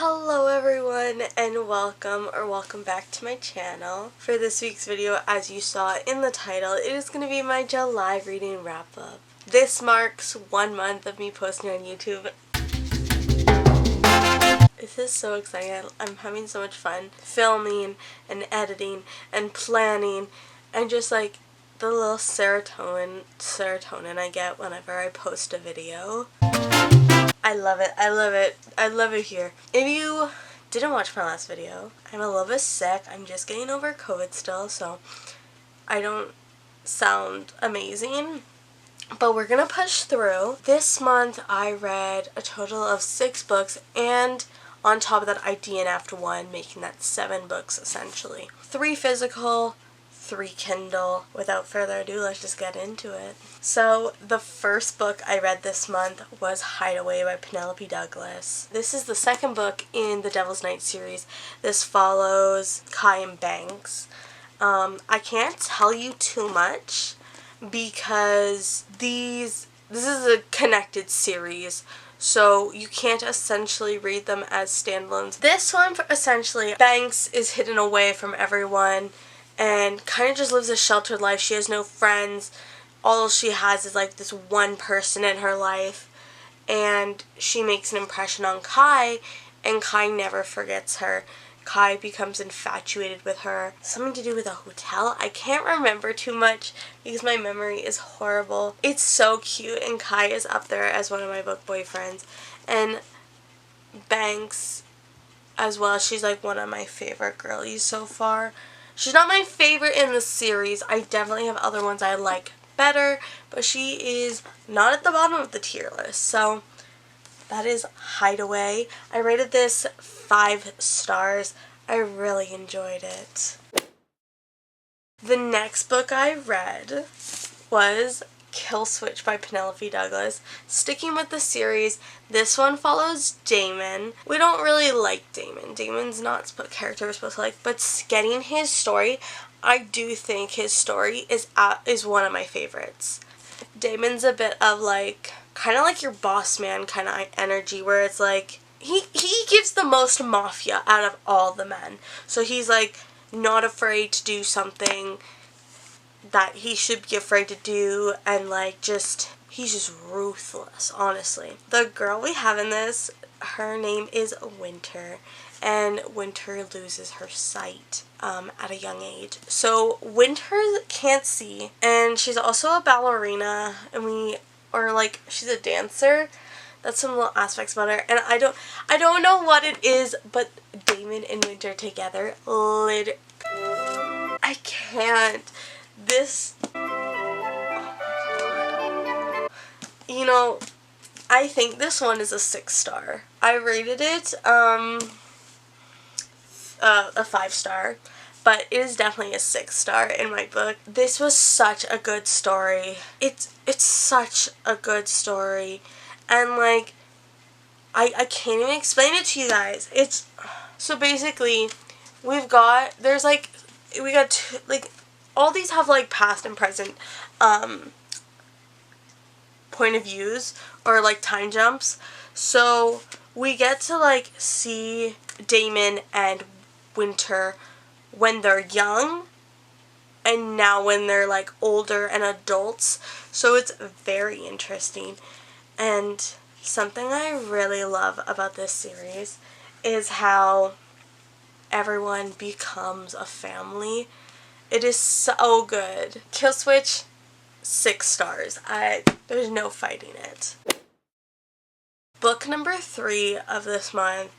Hello everyone and welcome back to my channel. For this week's video, as you saw in the title, it is going to be my July reading wrap up. This marks 1 month of me posting on YouTube. This is so exciting. I'm having so much fun filming and editing and planning and just like the little serotonin I get whenever I post a video. I love it. I love it. I love it here. If you didn't watch my last video, I'm a little bit sick. I'm just getting over COVID still, so I don't sound amazing. But we're going to push through. This month I read a total of 6 books, and on top of that I DNF'd 1, making that 7 books essentially. 3 physical, 3 Kindle. Without further ado, let's just get into it. So the first book I read this month was Hideaway by Penelope Douglas. This is the second book in the Devil's Night series. This follows Kai and Banks. I can't tell you too much because this is a connected series, so you can't essentially read them as standalones. This one, essentially, Banks is hidden away from everyone and kind of just lives a sheltered life. She has no friends. All she has is like this one person in her life, and she makes an impression on Kai, and Kai never forgets her. Kai becomes infatuated with her. Something to do with a hotel. I can't remember too much because my memory is horrible. It's so cute, and Kai is up there as one of my book boyfriends. And Banks as well. She's like one of my favorite girlies so far. She's not my favorite in the series. I definitely have other ones I like better, but she is not at the bottom of the tier list. So that is Hideaway. I rated this 5 stars. I really enjoyed it. The next book I read was Kill Switch by Penelope Douglas. Sticking with the series, this one follows Damon. We don't really like Damon. Damon's not a character we're supposed to like, but getting his story, I do think his story is one of my favorites. Damon's a bit of like, kind of like your boss man kind of energy, where it's like, he gives the most mafia out of all the men. So he's like not afraid to do something that he should be afraid to do, and like he's just ruthless, honestly. The girl we have in this, her name is Winter, and Winter loses her sight at a young age. So Winter can't see, and she's also a ballerina, and she's a dancer. That's some little aspects about her, and I don't know what it is, but Damon and Winter together, I can't. This, oh my god. You know, I think this one is a 6 star. I rated it a 5 star, but it is definitely a 6 star in my book. This was such a good story. It's such a good story, and like I can't even explain it to you guys. So basically we got all these have like past and present point of views, or like time jumps. So we get to like see Damon and Winter when they're young, and now when they're like older and adults. So it's very interesting. And something I really love about this series is how everyone becomes a family. It is so good. Kill Switch, 6 stars. There's no fighting it. Book number 3 of this month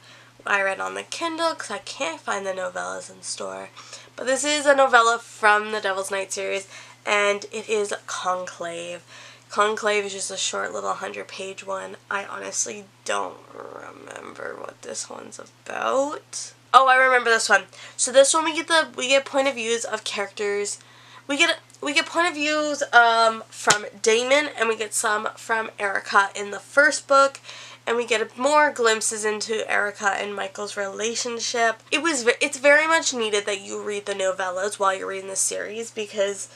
I read on the Kindle because I can't find the novellas in store. But this is a novella from the Devil's Night series, and it is Conclave. Conclave is just a short little 100-page one. I honestly don't remember what this one's about. Oh, I remember this one. So this one we get point of views of characters. We get point of views from Damon, and we get some from Erica in the first book, and we get more glimpses into Erica and Michael's relationship. It's very much needed that you read the novellas while you're reading the series, because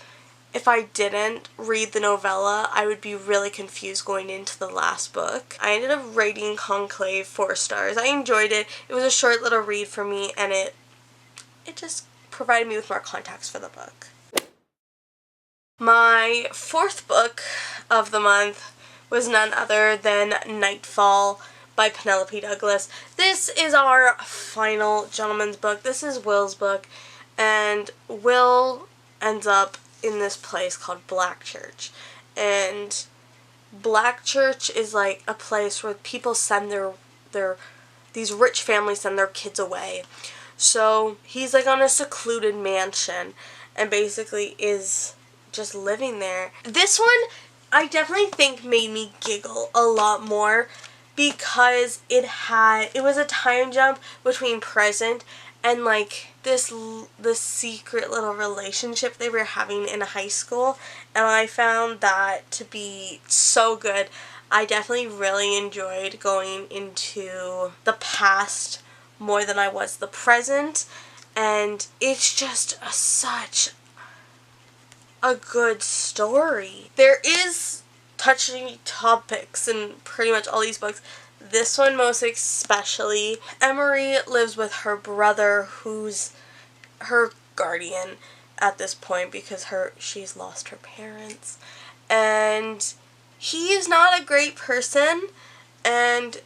if I didn't read the novella, I would be really confused going into the last book. I ended up rating Conclave 4 stars. I enjoyed it. It was a short little read for me, and it just provided me with more context for the book. My fourth book of the month was none other than Nightfall by Penelope Douglas. This is our final gentleman's book. This is Will's book, and Will ends up in this place called Blackchurch. And Blackchurch is like a place where people send these rich families send their kids away. So he's like on a secluded mansion and basically is just living there. This one I definitely think made me giggle a lot more because it was a time jump between present and like this secret little relationship they were having in high school, and I found that to be so good. I definitely really enjoyed going into the past more than I was the present, and it's just such a good story. There is touching topics in pretty much all these books. This one most especially. Emery lives with her brother, who's her guardian at this point because she's lost her parents, and he is not a great person, and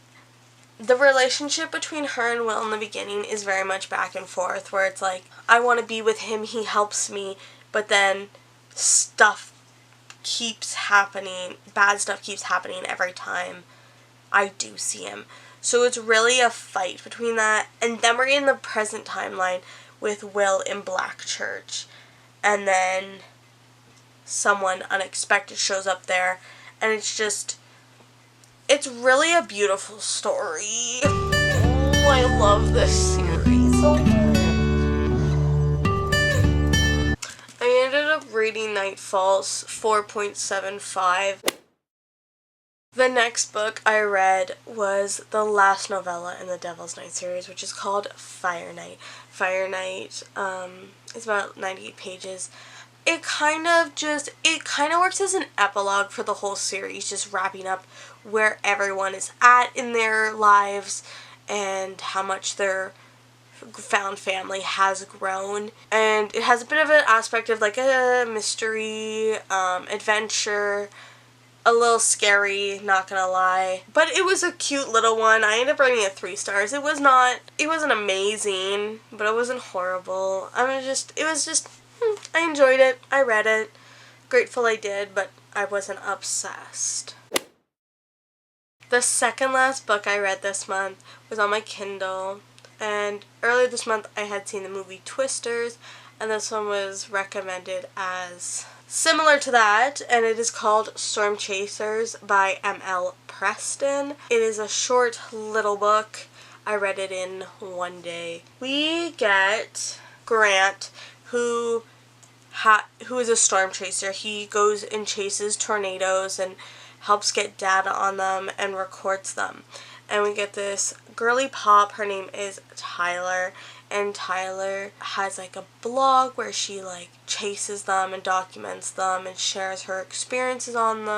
the relationship between her and Will in the beginning is very much back and forth, where it's like, I want to be with him, he helps me, but then stuff keeps happening, bad stuff keeps happening every time I do see him. So it's really a fight between that, and then we're in the present timeline with Will in Blackchurch, and then someone unexpected shows up there, and it's really a beautiful story. Oh, I love this series so much. I ended up reading Nightfall's 4.75. The next book I read was the last novella in the Devil's Night series, which is called Fire Night. Fire Night is about 98 pages. It kind of works as an epilogue for the whole series, just wrapping up where everyone is at in their lives and how much their found family has grown. And it has a bit of an aspect of like a mystery, adventure, a little scary, not gonna lie. But it was a cute little one. I ended up rating it 3 stars. It wasn't amazing, but it wasn't horrible. I enjoyed it. I read it. Grateful I did, but I wasn't obsessed. The second last book I read this month was on my Kindle, and earlier this month I had seen the movie Twisters, and this one was recommended as similar to that, and it is called Storm Chasers by M.L. Preston. It is a short little book. I read it in one day. We get Grant, who is a storm chaser. He goes and chases tornadoes and helps get data on them and records them. And we get this girly pop, her name is Tyler, and Tyler has like a blog where she like chases them and documents them and shares her experiences on them.